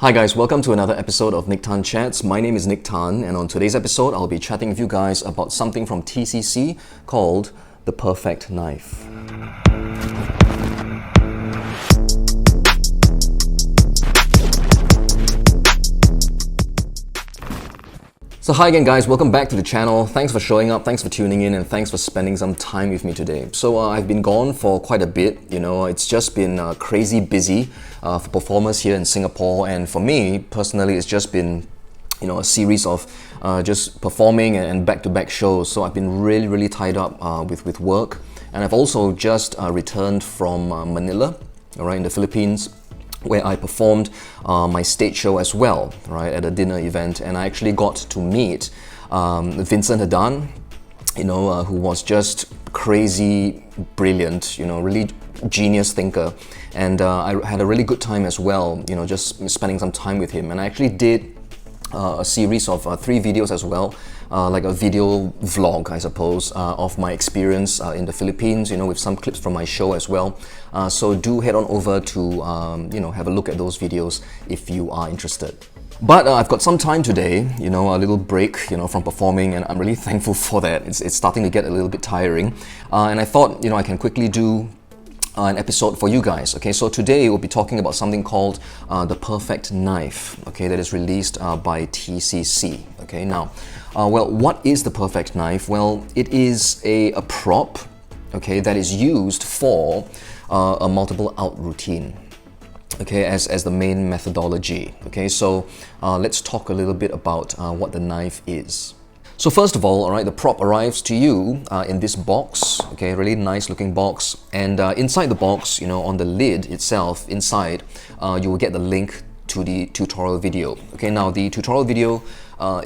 Hi guys, welcome to another episode of Nick Tan Chats. My name is Nick Tan, and on today's episode, I'll be chatting with you guys about something from TCC called the perfect knife. So hi again guys, welcome back to the channel. Thanks for showing up, thanks for tuning in, and thanks for spending some time with me today. So I've been gone for quite a bit, it's just been crazy busy for performers here in Singapore, and for me personally it's just been a series of just performing and back-to-back shows. So I've been really tied up with work, and I've also just returned from Manila, in the Philippines, where I performed my stage show as well, at a dinner event, and I actually got to meet Vincent Hadan, who was just crazy brilliant, really genius thinker, and I had a really good time as well, just spending some time with him. And I actually did a series of 3 videos as well, like a video vlog, I suppose, of my experience in the Philippines, with some clips from my show as well. So do head on over to, have a look at those videos if you are interested. But I've got some time today, a little break, from performing, and I'm really thankful for that. It's starting to get a little bit tiring, and I thought, I can quickly do an episode for you guys. Okay, so today we'll be talking about something called the perfect knife, that is released by TCC. Okay, now, well, what is the perfect knife? Well, it is a prop, that is used for a multiple out routine, as the main methodology. Okay, so let's talk a little bit about what the knife is. So first of all, the prop arrives to you in this box, really nice looking box, and inside the box, on the lid itself, inside, you will get the link to the tutorial video. Okay, now the tutorial video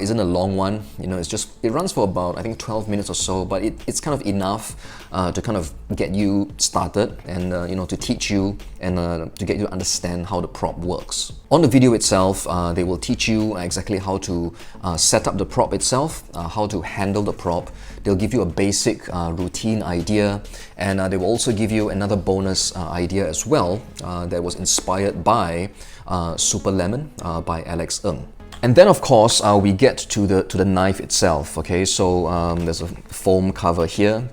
isn't a long one, it runs for about, I think, 12 minutes or so, but it's kind of enough to kind of get you started and, to teach you and to get you to understand how the prop works. On the video itself, they will teach you exactly how to set up the prop itself, how to handle the prop. They'll give you a basic routine idea, and they will also give you another bonus idea as well that was inspired by Super Lemon by Alex Ng. And then of course we get to the knife itself. Okay, so there's a foam cover here,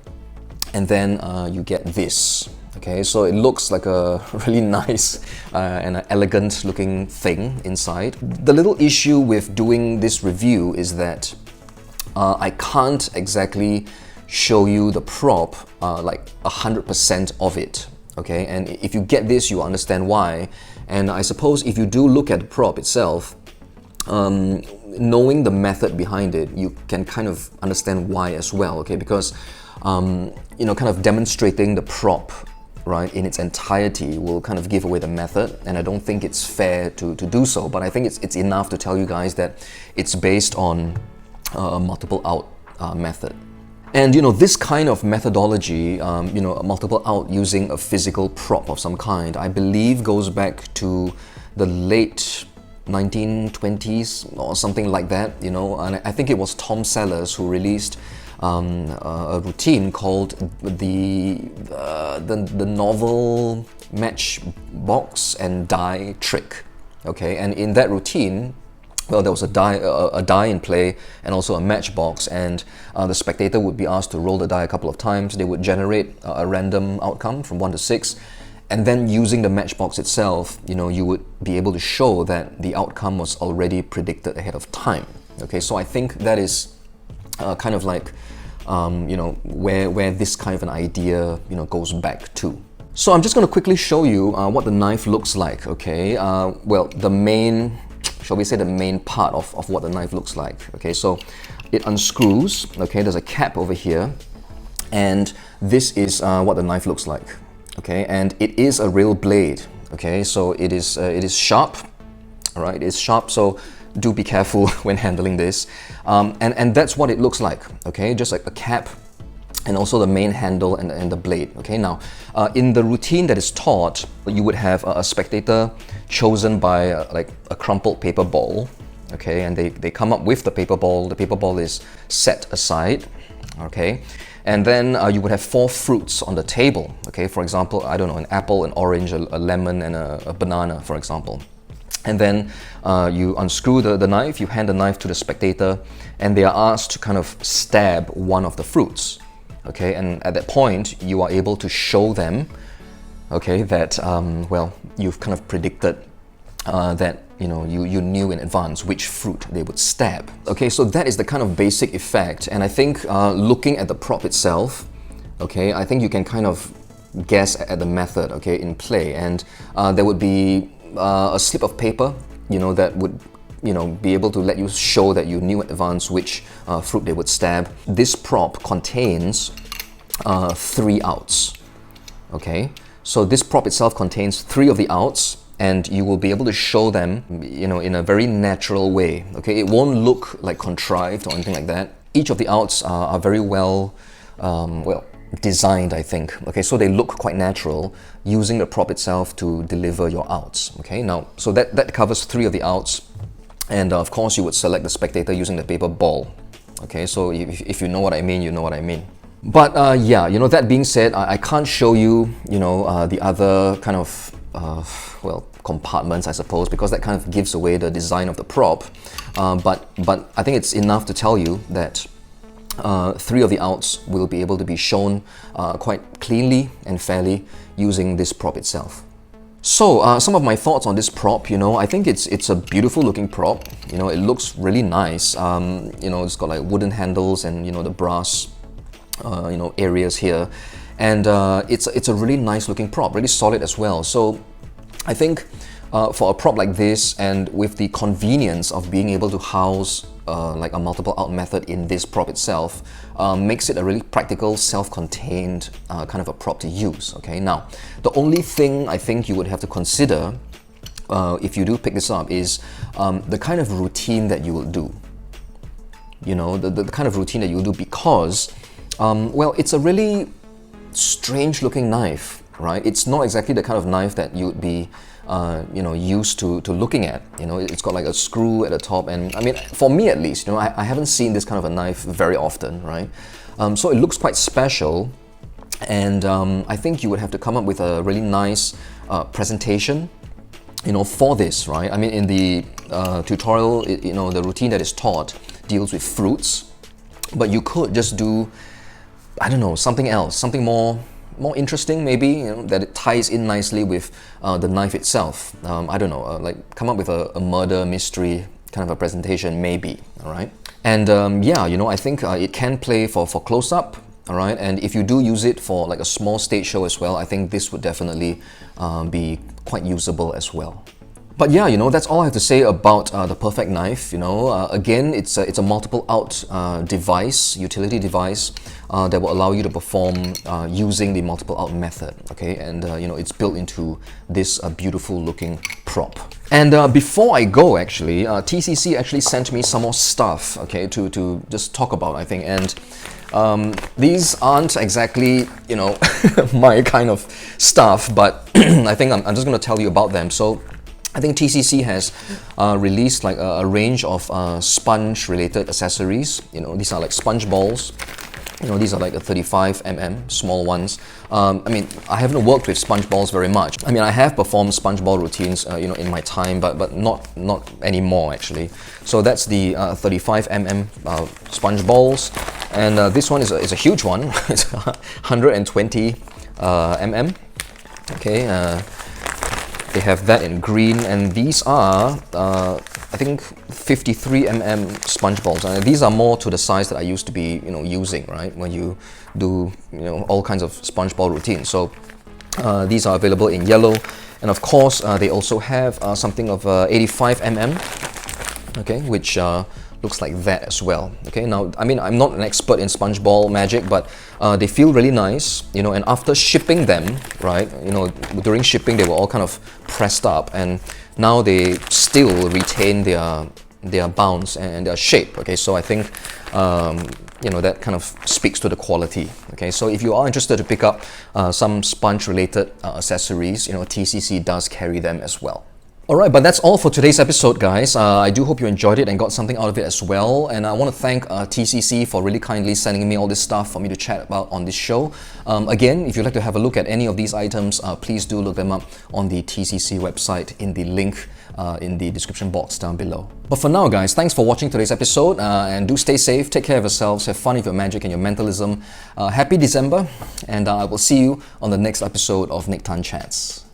and then you get this. Okay, so it looks like a really nice and an elegant looking thing inside. The little issue with doing this review is that I can't exactly show you the prop like 100% of it. Okay, and if you get this, you understand why. And I suppose if you do look at the prop itself, knowing the method behind it, you can kind of understand why as well. Okay, because kind of demonstrating the prop in its entirety will kind of give away the method, and I don't think it's fair to do so. But I think it's enough to tell you guys that it's based on a multiple out method. And this kind of methodology, a multiple out using a physical prop of some kind, I believe goes back to the late 1920s or something like that, and I think it was Tom Sellers who released a routine called the novel matchbox and die trick. Okay, and in that routine, well, there was a die in play and also a matchbox, and the spectator would be asked to roll the die a couple of times. They would generate a random outcome from 1 to 6, and then using the matchbox itself, you would be able to show that the outcome was already predicted ahead of time. Okay, so I think that is kind of like where this kind of an idea goes back to. So I'm just going to quickly show you what the knife looks like. Okay, well, the main part of what the knife looks like. Okay, so it unscrews. Okay, there's a cap over here, and this is what the knife looks like. Okay, and it is a real blade. Okay, so it is sharp. All right, it is sharp. So do be careful when handling this. And that's what it looks like. Okay, just like a cap, and also the main handle and the blade. Okay, now in the routine that is taught, you would have a spectator chosen by like a crumpled paper ball. Okay, and they come up with the paper ball. The paper ball is set aside. Okay, and then you would have 4 fruits on the table. Okay, for example, I don't know, an apple, an orange, a lemon, and a banana, for example. And then you unscrew the knife, you hand the knife to the spectator, and they are asked to kind of stab one of the fruits. Okay, and at that point, you are able to show them, okay, that, well, you've kind of predicted that, you know, you knew in advance which fruit they would stab. Okay, so that is the kind of basic effect. And I think looking at the prop itself, okay, I think you can kind of guess at the method, okay, in play. And there would be a slip of paper, you know, that would, you know, be able to let you show that you knew in advance which fruit they would stab. This prop contains 3 outs, okay? So this prop itself contains 3 of the outs, and you will be able to show them, you know, in a very natural way, okay? It won't look like contrived or anything like that. Each of the outs are very well, well, designed, I think. Okay, so they look quite natural using the prop itself to deliver your outs. Okay, now, so that covers 3 of the outs. And of course, you would select the spectator using the paper ball. Okay, so if you know what I mean, you know what I mean. But yeah, you know, that being said, I can't show you, you know, the other kind of, well, compartments, I suppose, because that kind of gives away the design of the prop. But I think it's enough to tell you that 3 of the outs will be able to be shown quite cleanly and fairly using this prop itself. So some of my thoughts on this prop, you know, I think it's a beautiful looking prop. You know, it looks really nice. You know, it's got like wooden handles and, you know, the brass, you know, areas here. And it's a really nice looking prop, really solid as well. So I think for a prop like this, and with the convenience of being able to house like a multiple out method in this prop itself, makes it a really practical, self-contained kind of a prop to use. Okay, now the only thing I think you would have to consider if you do pick this up is the kind of routine that you will do. You know, the kind of routine that you will do, because well, it's a really strange looking knife, right? It's not exactly the kind of knife that you would be you know, used to looking at. You know, it's got like a screw at the top, and I mean, for me at least, you know, I haven't seen this kind of a knife very often, right? So it looks quite special, and I think you would have to come up with a really nice presentation, you know, for this, right? I mean, in the tutorial, you know, the routine that is taught deals with fruits, but you could just do, I don't know, something else, something more interesting, maybe, you know, that it ties in nicely with the knife itself. I don't know, like come up with a murder mystery kind of a presentation, maybe. All right, and yeah, you know, I think it can play for close-up. All right, and if you do use it for like a small stage show as well, I think this would definitely be quite usable as well. But yeah, you know, that's all I have to say about the Perfect Knife. You know, again, it's a multiple out device, utility device that will allow you to perform using the multiple out method. Okay, and you know, it's built into this beautiful looking prop. And before I go, actually, TCC actually sent me some more stuff. Okay, to just talk about, I think, and these aren't exactly, you know, my kind of stuff, but I think I'm just going to tell you about them. So I think TCC has released like a range of sponge-related accessories. You know, these are like sponge balls. You know, these are like a 35mm, small ones. I mean, I haven't worked with sponge balls very much. I mean, I have performed sponge ball routines, you know, in my time, but not anymore actually. So that's the 35mm sponge balls, and this one is a huge one. It's 120 mm. Okay. They have that in green, and these are, I think, 53mm sponge balls. And these are more to the size that I used to be, you know, using, right, when you do, you know, all kinds of sponge ball routines. So these are available in yellow, and of course they also have something of 85mm, okay, which looks like that as well. Okay, now, I mean, I'm not an expert in sponge ball magic, but they feel really nice, you know, and after shipping them, right, you know, during shipping they were all kind of pressed up, and now they still retain their bounce and their shape. Okay, so I think you know, that kind of speaks to the quality. Okay, so if you are interested to pick up some sponge related accessories, you know, TCC does carry them as well. Alright, but that's all for today's episode, guys. I do hope you enjoyed it and got something out of it as well. And I want to thank TCC for really kindly sending me all this stuff for me to chat about on this show. Again, if you'd like to have a look at any of these items, please do look them up on the TCC website in the link in the description box down below. But for now guys, thanks for watching today's episode and do stay safe, take care of yourselves, have fun with your magic and your mentalism. Happy December, and I will see you on the next episode of Nique Tan Chats.